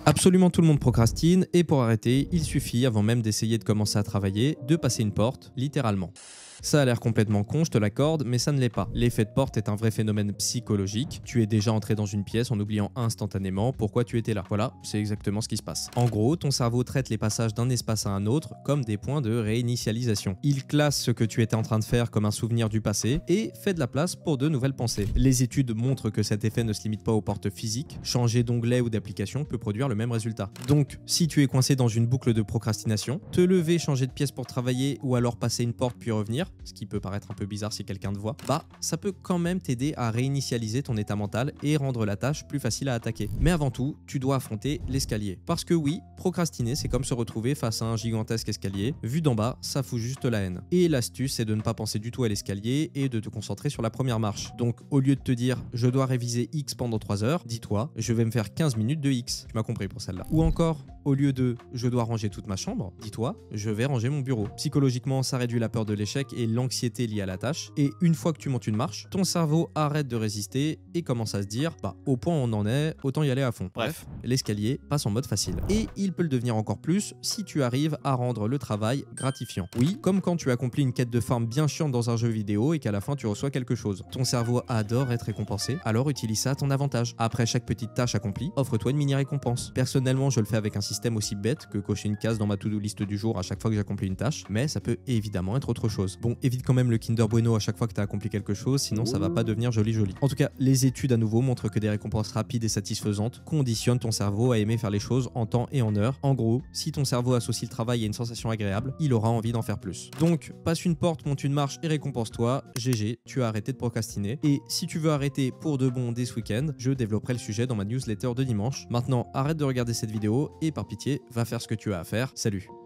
Absolument tout le monde procrastine et pour arrêter, il suffit, avant même d'essayer de commencer à travailler, de passer une porte, littéralement. Ça a l'air complètement con, je te l'accorde, mais ça ne l'est pas. L'effet de porte est un vrai phénomène psychologique. Tu es déjà entré dans une pièce en oubliant instantanément pourquoi tu étais là. Voilà, c'est exactement ce qui se passe. En gros, ton cerveau traite les passages d'un espace à un autre comme des points de réinitialisation. Il classe ce que tu étais en train de faire comme un souvenir du passé et fait de la place pour de nouvelles pensées. Les études montrent que cet effet ne se limite pas aux portes physiques. Changer d'onglet ou d'application peut produire le même résultat. Donc, si tu es coincé dans une boucle de procrastination, te lever, changer de pièce pour travailler ou alors passer une porte puis revenir, ce qui peut paraître un peu bizarre si quelqu'un te voit, ça peut quand même t'aider à réinitialiser ton état mental et rendre la tâche plus facile à attaquer. Mais avant tout, tu dois affronter l'escalier. Parce que oui, procrastiner, c'est comme se retrouver face à un gigantesque escalier. Vu d'en bas, ça fout juste la haine. Et l'astuce, c'est de ne pas penser du tout à l'escalier et de te concentrer sur la première marche. Donc, au lieu de te dire « je dois réviser X pendant 3 heures », dis-toi « je vais me faire 15 minutes de X ». Tu m'as compris pour celle-là. Ou encore, au lieu de « je dois ranger toute ma chambre », dis-toi « je vais ranger mon bureau ». Psychologiquement, ça réduit la peur de l'échec et l'anxiété liée à la tâche. Et une fois que tu montes une marche, ton cerveau arrête de résister et commence à se dire « au point où on en est, autant y aller à fond ». Bref, l'escalier passe en mode facile. Et il peut le devenir encore plus si tu arrives à rendre le travail gratifiant. Oui, comme quand tu accomplis une quête de forme bien chiante dans un jeu vidéo et qu'à la fin tu reçois quelque chose. Ton cerveau adore être récompensé, alors utilise ça à ton avantage. Après chaque petite tâche accomplie, offre-toi une mini récompense. Personnellement, je le fais avec un système aussi bête que cocher une case dans ma to-do list du jour à chaque fois que j'accomplis une tâche, mais ça peut évidemment être autre chose. Bon, évite quand même le Kinder Bueno à chaque fois que tu as accompli quelque chose, sinon ça va pas devenir joli. En tout cas, les études à nouveau montrent que des récompenses rapides et satisfaisantes conditionnent ton cerveau à aimer faire les choses en temps et en heure. En gros, si ton cerveau associe le travail à une sensation agréable, il aura envie d'en faire plus. Donc, passe une porte, monte une marche et récompense-toi. GG, tu as arrêté de procrastiner. Et si tu veux arrêter pour de bon dès ce week-end, je développerai le sujet dans ma newsletter de dimanche. Maintenant, arrête de regarder cette vidéo et par pitié, va faire ce que tu as à faire. Salut!